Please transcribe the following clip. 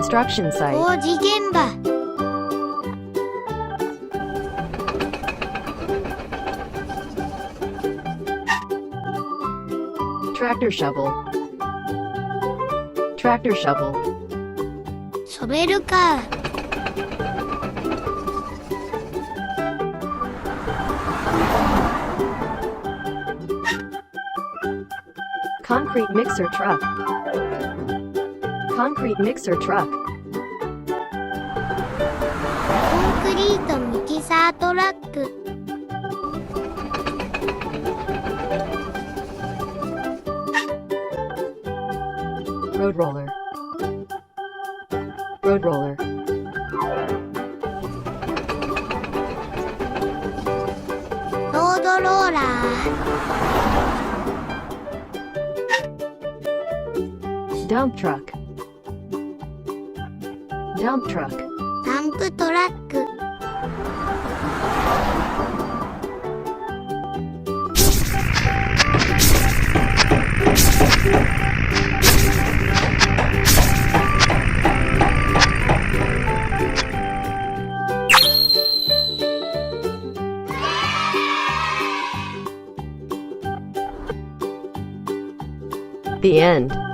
construction site. 工事現場。Tractor shovel. Tractor shovel. ショベルカー。Concrete mixer truck. Concrete mixer truck. コンクリートミキサートラック。Road roller. Road roller. ロードローラー。Dump truck. Dump truck. ダンプトラック。The end.